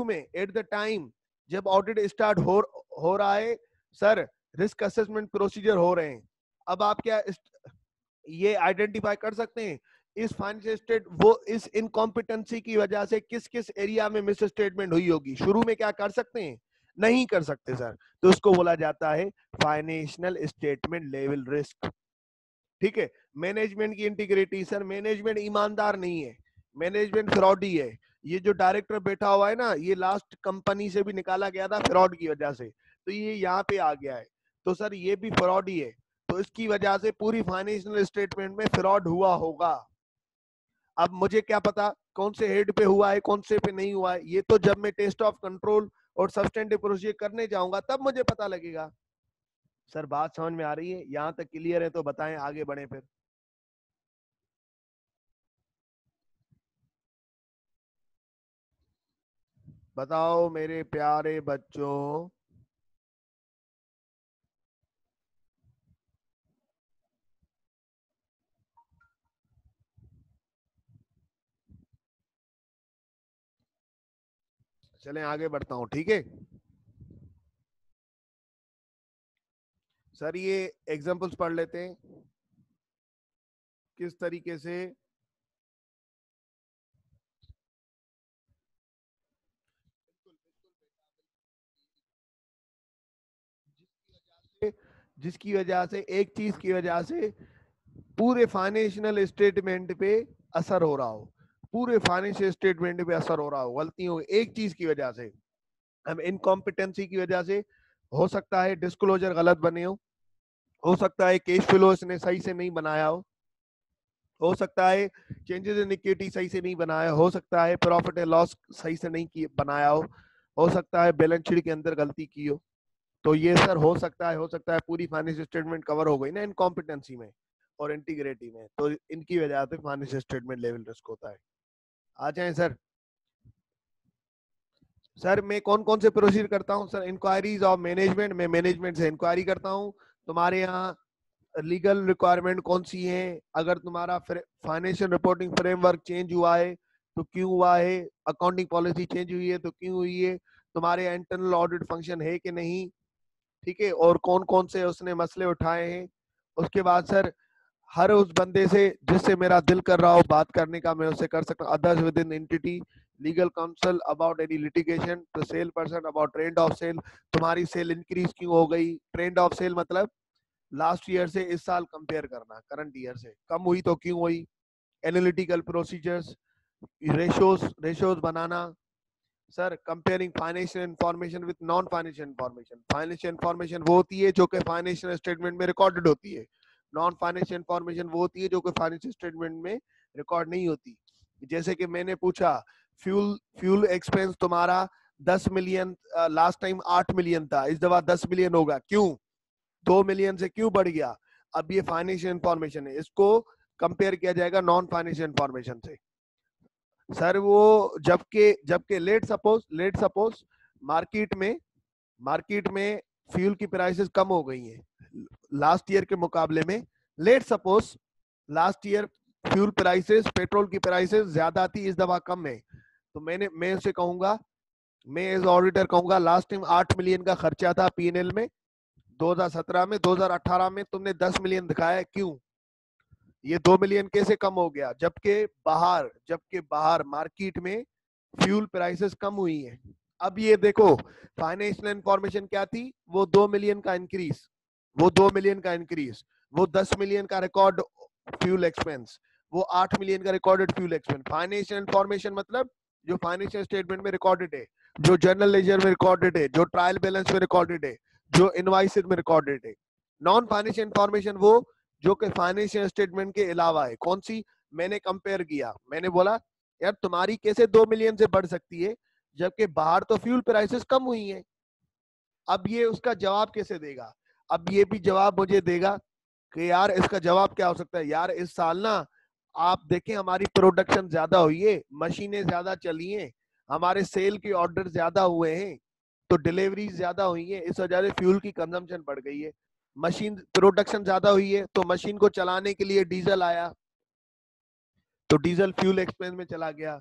S1: में एट द टाइम जब ऑडिट स्टार्ट हो रहा है सर, रिस्क असेसमेंट प्रोसीजर हो रहे हैं, अब आप क्या ये आइडेंटिफाई कर सकते हैं इस फाइनेंशियल स्टेट वो इस इनकॉम्पिटेंसी की वजह से किस किस एरिया में मिस स्टेटमेंट हुई होगी? शुरू में क्या कर सकते हैं? नहीं कर सकते सर। तो उसको बोला जाता है फाइनेंशियल स्टेटमेंट लेवल रिस्क। ठीक है। मैनेजमेंट की इंटीग्रिटी, सर मैनेजमेंट ईमानदार नहीं है, मैनेजमेंट फ्रॉडी है। ये जो डायरेक्टर बैठा हुआ है ना, ये लास्ट कंपनी से भी निकाला गया था फ्रॉड की वजह से, तो ये यहाँ पे आ गया है। तो सर ये भी फ्रॉड ही है, तो इसकी वजह से पूरी फाइनेंशियल स्टेटमेंट में फ्रॉड हुआ होगा। अब मुझे क्या पता कौन से हेड पे हुआ है कौन से पे नहीं हुआ है? ये तो जब मैं टेस्ट ऑफ कंट्रोल और सब्सटेंटिव प्रोसीजर करने जाऊंगा तब मुझे पता लगेगा। सर बात समझ में आ रही है? यहाँ तक क्लियर है तो बताएं, आगे बढ़े फिर। बताओ मेरे प्यारे बच्चों। चलें आगे बढ़ता हूं, ठीक है। सर ये एग्जांपल्स पढ़ लेते हैं किस तरीके से जिसकी वजह से एक चीज की वजह से पूरे फाइनेंशियल स्टेटमेंट पे असर हो रहा हो, पूरे फाइनेंशियल स्टेटमेंट पे असर हो रहा हो, गलतियों एक चीज की वजह से, हम इनकॉम्पिटेंसी की वजह से, हो सकता है डिस्क्लोजर गलत बने हो सकता है कैश फ्लो इसने सही से नहीं बनाया हो सकता है चेंजेस इन इक्विटी सही से नहीं बनाया, हो सकता है प्रॉफिट एंड लॉस सही से नहीं बनाया हो सकता है बैलेंस शीट के अंदर गलती की हो। तो ये सर हो सकता है पूरी फाइनेंशियल स्टेटमेंट कवर हो गई ना इनकॉम्पिटेंसी में और इंटीग्रिटी में, तो इनकी वजह से फाइनेंशियल स्टेटमेंट लेवल रिस्क होता है। आ जाए सर। सर मैं कौन कौन से प्रोसीड करता हूँ सर, इंक्वायरीज ऑफ मैनेजमेंट, मैं मैनेजमेंट से इंक्वायरी करता हूँ तुम्हारे यहाँ लीगल रिक्वायरमेंट कौन सी है, अगर तुम्हारा फाइनेंशियल रिपोर्टिंग फ्रेमवर्क चेंज हुआ है तो क्यों हुआ है, अकाउंटिंग पॉलिसी चेंज हुई है तो क्यों हुई है, तुम्हारे इंटरनल ऑडिट फंक्शन है कि नहीं, ठीक है, और कौन कौन से उसने मसले उठाए हैं। उसके बाद सर हर उस बंदे से जिससे मेरा दिल कर रहा हो बात करने का मैं उससे कर सकता हूँ, others within entity, legal counsel about any litigation, the sale person about trend of sale, तुम्हारी सेल इंक्रीज क्यों हो गई, ट्रेंड ऑफ सेल मतलब लास्ट ईयर से इस साल कंपेयर करना, करंट ईयर से कम हुई तो क्यों हुई, analytical procedures, ratios banana. Sir comparing financial information with non financial information, financial information वो होती है जो कि फाइनेंशियल स्टेटमेंट में रिकॉर्डेड होती है, नॉन फाइनेंशियल इंफॉर्मेशन वो होती है जो कि फाइनेंशियल स्टेटमेंट में रिकॉर्ड नहीं होती। जैसे कि मैंने पूछा फ्यूल एक्सपेंस तुम्हारा 10 मिलियन, लास्ट टाइम 8 मिलियन था, इस दफा 10 मिलियन होगा, क्यों 2 मिलियन से क्यों बढ़ गया, अब ये फाइनेंशियल इंफॉर्मेशन है, इसको कंपेयर किया जाएगा नॉन फाइनेंशियल इंफॉर्मेशन से। सर वो जबकि जबकि लेट सपोज मार्केट में फ्यूल की प्राइसेस कम हो गई हैं लास्ट ईयर के मुकाबले में, let suppose last year fuel prices, petrol की प्राइसेस ज्यादा थी, इस दफा कम है, तो मैं उसे कहूंगा, मैं एज ऑडिटर कहूंगा लास्ट टाइम 8 मिलियन का खर्चा था पीएनएल में 2017 में, 2018 में तुमने 10 मिलियन दिखाया है, क्यों ये 2 मिलियन कैसे कम हो गया, जबकि बाहर मार्केट में फ्यूल प्राइसेस कम हुई है। अब ये देखो फाइनेंशियल इंफॉर्मेशन क्या थी, वो 2 मिलियन का इंक्रीज, वो 10 मिलियन का रिकॉर्ड फ्यूल एक्सपेंस, वो 8 मिलियन का recorded fuel expense. Financial information मतलब जो फाइनेंशियल स्टेटमेंट में रिकॉर्डेड है, जो जर्नल लेजर में रिकॉर्डेड है, जो ट्रायल बैलेंस में रिकॉर्डेड है, जो इनवाइसेस में रिकॉर्डेड है। नॉन फाइनेंशियल इंफॉर्मेशन वो जो कि फाइनेंशियल स्टेटमेंट के अलावा है, कौन सी, मैंने कंपेयर किया, मैंने बोला यार तुम्हारी कैसे 2 मिलियन से बढ़ सकती है जबकि बाहर तो फ्यूल प्राइसेस कम हुई हैं। अब ये उसका जवाब कैसे देगा, अब ये भी जवाब मुझे देगा कि यार इसका जवाब क्या हो सकता है, यार इस साल ना आप देखें हमारी प्रोडक्शन ज्यादा हुई है, मशीनें ज्यादा चली हैं, हमारे सेल के ऑर्डर ज्यादा हुए हैं, तो डिलीवरी ज्यादा हुई है, इस वजह से फ्यूल की कंजम्पशन बढ़ गई है, मशीन प्रोडक्शन ज्यादा हुई है तो मशीन को चलाने के लिए डीजल आया, तो डीजल फ्यूल एक्सपेंस में चला गया।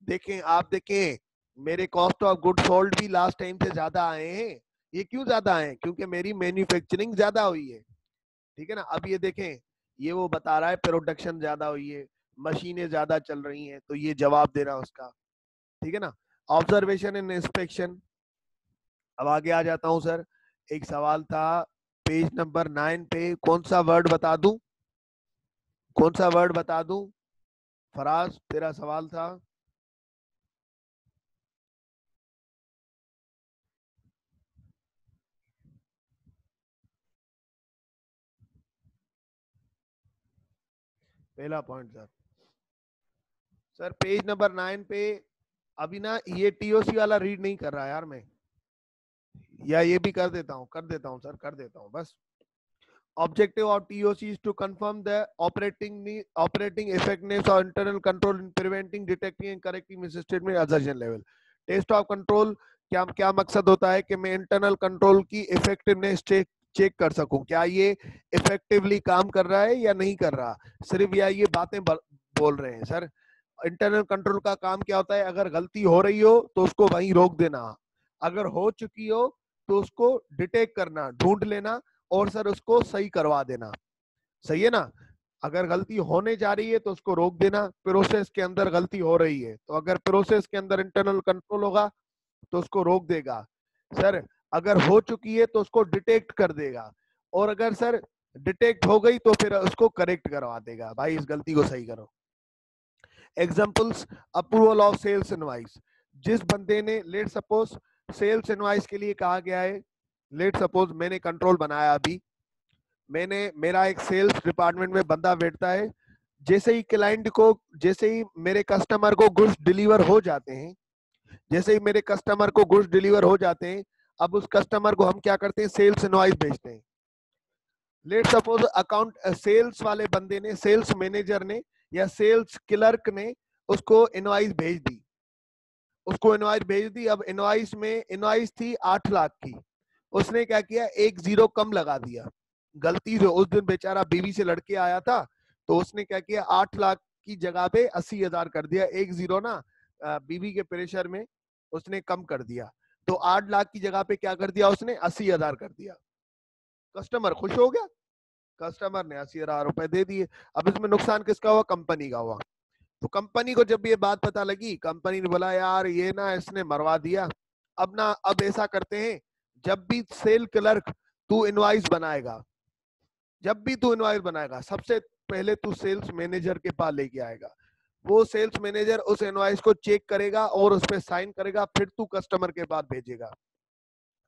S1: देखें मेरे कॉस्ट ऑफ गुड सोल्ड भी लास्ट टाइम से ज्यादा आए हैं, ये क्यों ज्यादा आए, क्योंकि मेरी मैन्युफैक्चरिंग ज्यादा हुई है, ठीक है ना। अब ये देखें ये वो बता रहा है प्रोडक्शन ज्यादा हुई है, मशीनें ज्यादा चल रही हैं, तो ये जवाब दे रहा है उसका, ठीक है ना। ऑब्जर्वेशन एंड इंस्पेक्शन, अब आगे आ जाता हूं सर, एक सवाल था पेज नंबर 9 पे, कौन सा वर्ड बता दूं, फराज तेरा सवाल था। पहला पॉइंट सर पेज नंबर 9 पे, अभी ना ये टीओसी वाला रीड नहीं कर रहा यार मैं, या ये भी कर देता हूँ सर, कर देता हूँ बस। Objective of TOC is to confirm the operating effectiveness or internal control in preventing, detecting and correcting misstatement assertion level. Test of control क्या मकसद होता है कि मैं इंटरनल कंट्रोल की इफेक्टिवनेस चेक कर सकूं, क्या ये इफेक्टिवली काम कर रहा है या नहीं कर रहा, सिर्फ या ये बातें बोल रहे हैं। सर इंटरनल कंट्रोल का काम क्या होता है, अगर गलती हो रही हो तो उसको वहीं रोक देना, अगर हो चुकी हो तो उसको डिटेक्ट करना, ढूंढ लेना और सर उसको सही करवा देना, सही है ना। अगर गलती होने जा रही है तो उसको रोक देना, प्रोसेस के अंदर गलती हो रही है तो अगर प्रोसेस के अंदर इंटरनल कंट्रोल होगा तो उसको रोक देगा। सर अगर हो चुकी है तो उसको डिटेक्ट कर देगा, और अगर सर डिटेक्ट हो गई तो फिर उसको करेक्ट करवा देगा, भाई इस गलती को सही करो। Examples, approval of sales invoice, जिस बंदे ने, लेट सपोज सेल्स इनवॉइस के लिए कहा गया है, लेट सपोज मैंने कंट्रोल बनाया, अभी मेरा एक सेल्स डिपार्टमेंट में बंदा बैठता है, जैसे ही क्लाइंट को, जैसे ही मेरे कस्टमर को गुड्स डिलीवर हो जाते हैं, जैसे ही मेरे कस्टमर को गुड्स डिलीवर हो जाते हैं, अब उस कस्टमर को हम क्या करते हैं, सेल्स इनवॉइस भेजते हैं। लेट सपोज अकाउंट सेल्स वाले बंदे ने, सेल्स मैनेजर ने या सेल्स क्लर्क ने उसको इनवॉइस भेज दी, अब इनवॉइस में, इनवॉइस थी 8 लाख की, उसने क्या किया, 1 जीरो कम लगा दिया, गलती से उस दिन बेचारा बीवी से लड़के आया था, तो उसने क्या किया, 8 लाख की जगह पे 80,000 कर दिया, 1 जीरो ना बीवी के प्रेशर में उसने कम कर दिया, तो 8 लाख की जगह पे क्या कर दिया उसने, 80,000 कर दिया। कस्टमर खुश हो गया, कस्टमर ने 80,000 रुपए दे दिए। अब इसमें नुकसान किसका हुआ, कंपनी का हुआ। तो कंपनी को जब ये बात पता लगी, कंपनी ने बोला यार ये ना इसने मरवा दिया, अब ऐसा करते हैं, जब भी सेल क्लर्क तू इनवॉइस बनाएगा, सबसे पहले तू सेल्स मैनेजर के पास लेके आएगा, वो सेल्स मैनेजर उस इनवॉइस को चेक करेगा और उस पर साइन करेगा, फिर तू कस्टमर के पास भेजेगा।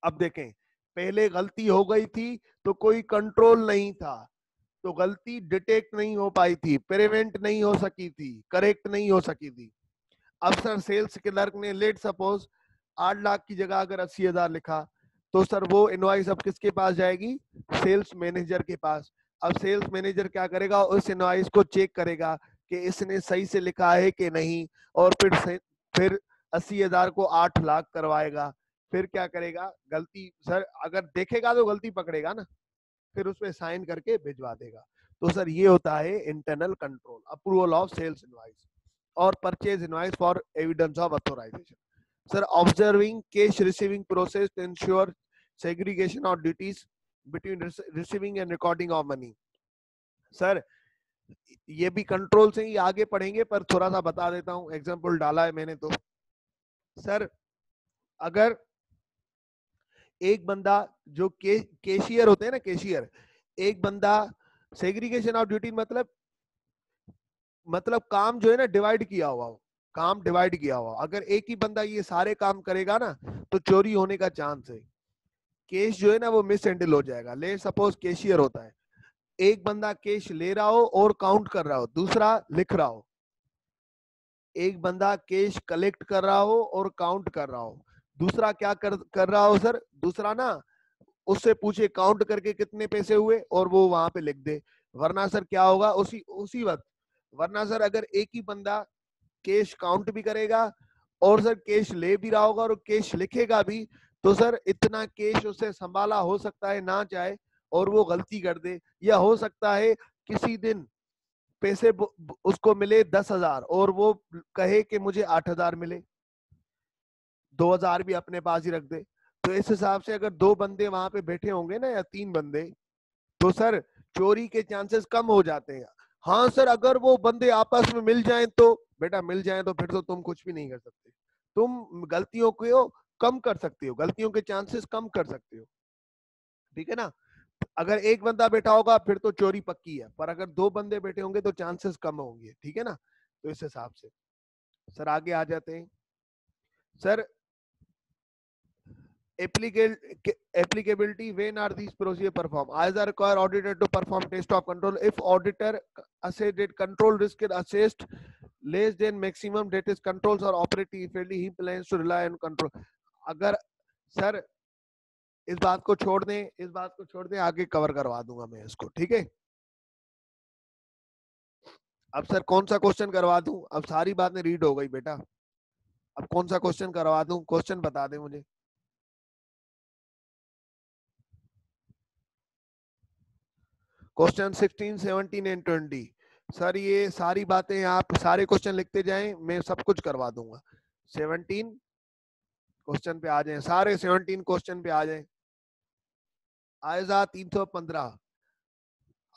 S1: अब देखें, पहले गलती हो गई थी तो कोई कंट्रोल नहीं था, तो गलती डिटेक्ट नहीं हो पाई थी, प्रिवेंट नहीं हो सकी थी, करेक्ट नहीं हो सकी थी। अब सर सेल्स क्लर्क ने लेट सपोज 8 लाख की जगह अगर 80,000 लिखा, तो सर वो इनवॉइस अब किसके पास जाएगी, सेल्स मैनेजर के पास। अब सेल्स मैनेजर क्या करेगा, उस इनवॉइस को चेक करेगा कि इसने सही से लिखा है कि नहीं, और फिर 80,000 को 8 लाख करवाएगा। फिर क्या करेगा, गलती सर अगर देखेगा तो गलती पकड़ेगा ना, फिर उसमें साइन करके भिजवा देगा। तो सर ये होता है internal control, approval of sales invoice और purchase invoice for evidence of authorisation. Sir observing cash receiving process to ensure segregation of duties between receiving and recording of money. Sir ये भी कंट्रोल से ही आगे पढ़ेंगे, पर थोड़ा सा बता देता हूं, एग्जांपल डाला है मैंने। तो सर अगर एक बंदा जो केशियर होते हैं ना, केशियर, एक बंदा, सेग्रीगेशन ऑफ ड्यूटी मतलब काम जो है ना डिवाइड किया हुआ हो, काम डिवाइड किया हुआ, अगर एक ही बंदा ये सारे काम करेगा ना तो चोरी होने का चांस है, केस जो है ना वो मिस हैंडल हो जाएगा। ले सपोज केशियर होता है, एक बंदा केश ले रहा हो और काउंट कर रहा हो, दूसरा लिख रहा हो, एक बंदा केश कलेक्ट कर रहा हो और काउंट कर रहा हो, दूसरा क्या कर रहा हो सर, दूसरा ना उससे पूछे काउंट करके कितने पैसे हुए और वो वहां पे लिख दे, वरना सर क्या होगा उसी उसी वक्त, वरना सर अगर एक ही बंदा कैश काउंट भी करेगा और सर कैश ले भी रहा होगा और कैश लिखेगा भी, तो सर इतना कैश उसे संभाला हो सकता है ना चाहे और वो गलती कर दे, या हो सकता है किसी दिन पैसे उसको मिले 10,000 और वो कहे कि मुझे 8,000 मिले, 2,000 भी अपने पास ही रख दे। तो इस हिसाब से अगर 2 बंदे वहां पे बैठे होंगे ना या 3 बंदे, तो सर चोरी के चांसेस कम हो जाते हैं। हाँ सर अगर वो बंदे आपस में मिल जाएं तो, बेटा मिल जाएं तो फिर तो तुम कुछ भी नहीं कर सकते, तुम गलतियों को कम कर सकते हो, गलतियों के चांसेस कम कर सकते हो, ठीक है ना। अगर एक बंदा बैठा होगा फिर तो चोरी पक्की है, पर अगर 2 बंदे बैठे होंगे तो चांसेस कम होंगे, ठीक है ना। तो इस हिसाब से सर आगे आ जाते हैं। Sir applicability, when are these procedures performed? Either require auditor to perform test of control if auditor assessed control risk is assessed less than maximum that is controls or operating effectively, he plans to rely on control. अगर सर इस बात को छोड़ दें, आगे कवर करवा दूंगा मैं इसको, ठीक है। अब सर कौन सा क्वेश्चन करवा दूं, अब सारी बातें रीड हो गई बेटा, अब कौन सा क्वेश्चन करवा दूं, क्वेश्चन बता दे मुझे। Question 16, 17 and 20। सर ये सारी बातें आप सारे क्वेश्चन लिखते जाएं, मैं सब कुछ करवा दूंगा। 17 क्वेश्चन पे आ जाएं, सारे 17 क्वेश्चन पे आ जाएं। Aiza 315,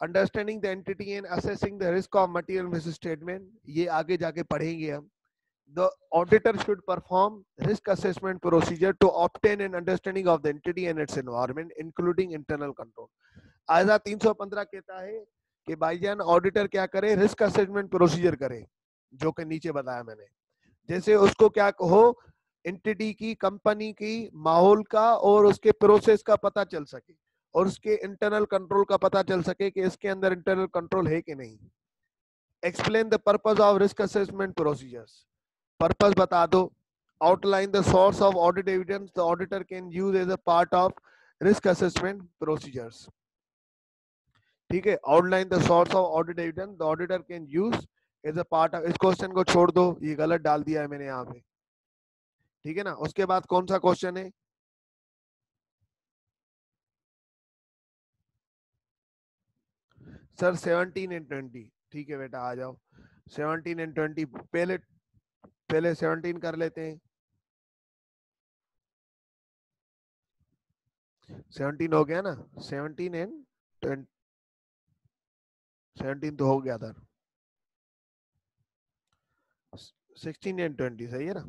S1: understanding the entity and assessing the risk of material misstatement, ये आगे जाके पढ़ेंगे हम। The auditor should perform risk assessment procedure to obtain an understanding of the entity and its environment, including internal control. Aiza 315 कहता है कि भाईजान ऑडिटर क्या करे, रिस्क असेसमेंट प्रोसीजर करे, जो कि नीचे बताया मैंने। जैसे उसको क्या कहो, एंटिटी की, कंपनी की, माहौल का और उसके प्रोसेस का पता चल सके और उसके इंटरनल कंट्रोल का पता चल सके कि इसके अंदर इंटरनल कंट्रोल है कि नहीं। Explain the purpose of risk assessment procedures, purpose बता दो। Outline the source of audit evidence the auditor can use as a part of risk assessment procedures. ठीक है, outline the source of audit evidence the auditor can use as a part of. इस क्वेश्चन को छोड़ दो, ये गलत डाल दिया है मैंने यहाँ पे। ठीक है ना। उसके बाद कौन सा क्वेश्चन है? Sir 17 and 20। ठीक है बेटा, आ जाओ। 17 एंड 20, पहले पहले 17 कर लेते हैं। 17 हो गया ना, 17 एंड 20, 17 तो हो गया था। 16 एंड 20 सही है ना।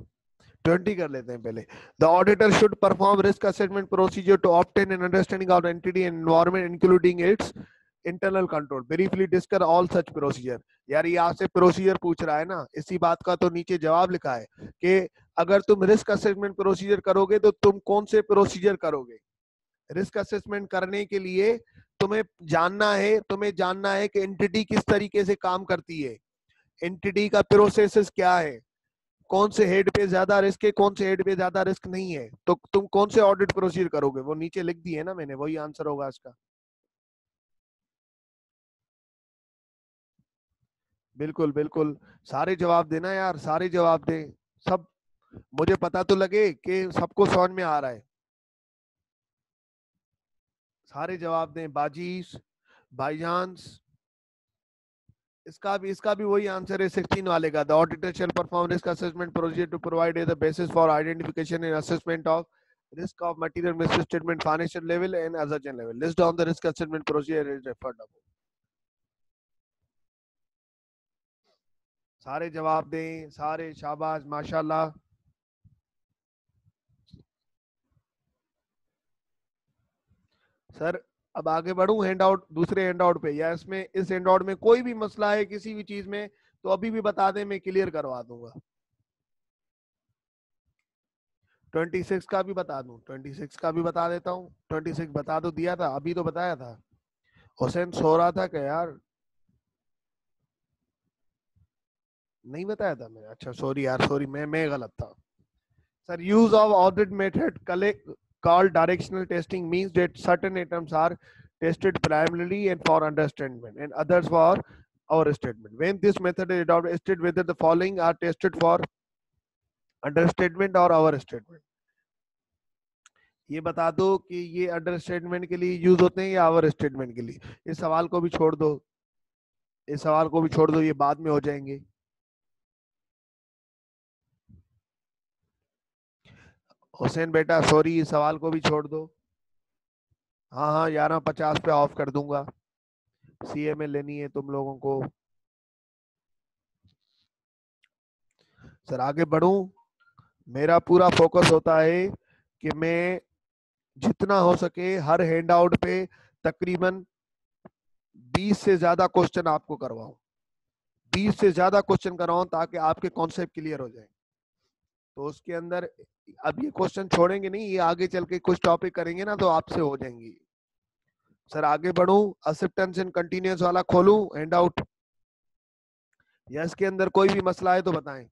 S1: 20 कर लेते हैं पहले। The auditor should perform risk assessment procedure to obtain an understanding of entity and environment including its internal control, briefly discuss all such procedure. यार ये आपसे प्रोसीजर पूछ रहा है ना, इसी बात का तो नीचे जवाब लिखा है कि अगर तुम रिस्क असेसमेंट प्रोसीजर करोगे तो तुम कौन से प्रोसीजर करोगे। रिस्क असेसमेंट करने के लिए तुम्हें जानना है कि एंटिटी किस तरीके से काम करती है, एंटिटी का प्रोसेस क्या है, कौन से हेड पे ज्यादा रिस्क है, कौन से हेड पे ज्यादा रिस्क नहीं है, तो तुम कौन से ऑडिट प्रोसीजर करोगे। वो नीचे लिख दिए ना मैंने, वही आंसर होगा इसका। बिल्कुल बिल्कुल, सारे जवाब देना यार, सारे जवाब दे सब। मुझे पता तो लगे कि सबको समझ में आ रहा है। सारे जवाब दें बाजीस, भाईजान्स। इसका भी वही आंसर है 16 वाले का। The auditor shall perform risk assessment procedure to provide the basis for identification and assessment of risk of material misstatement financial level and assertion level. List down the risk assessment procedure is referred above. सारे जवाब दें, सारे, शाबाश माशाल्लाह। सर अब आगे बढ़ूं हैंड आउट, दूसरे हैंड आउट पे, या इसमें इस हैंड आउट में कोई भी मसला है किसी भी चीज में तो अभी भी बता दें, मैं क्लियर करवा दूंगा। 26 का भी बता दूं, 26 का भी बता देता हूँ। 26 बता दो, दिया था अभी तो बताया था। हुसैन सो रहा था क्या यार? नहीं बताया था मैं? अच्छा सॉरी यार, सॉरी, मैं गलत था। Sir use of audit method called directional testing means that certain items are tested primarily and for understanding and others for our statement. When this method is adopted, state whether the following are tested for understatement or our statement. ये बता दो कि ये अंडरस्टेटमेंट के लिए यूज होते हैं या आवर स्टेटमेंट के लिए। इस सवाल को भी छोड़ दो, इस सवाल को भी छोड़ दो, ये बाद में हो जाएंगे। हुसैन बेटा सॉरी, इस सवाल को भी छोड़ दो। हाँ हाँ, 11:50 पे ऑफ कर दूंगा। सीएमए लेनी है तुम लोगों को। सर आगे बढ़ूं, मेरा पूरा फोकस होता है कि मैं जितना हो सके हर हैंड आउट पे तकरीबन 20 से ज्यादा क्वेश्चन आपको करवाऊं, 20 से ज्यादा क्वेश्चन करवाऊं ताकि आपके कॉन्सेप्ट क्लियर हो जाए। तो उसके अंदर अब ये क्वेश्चन छोड़ेंगे नहीं, ये आगे चल के कुछ टॉपिक करेंगे ना तो आपसे हो जाएंगी। सर आगे बढ़ूं, एक्सेप्टेंस एंड कंटिन्यूअस वाला खोलूं हैंड आउट, या इसके अंदर कोई भी मसला है तो बताएं।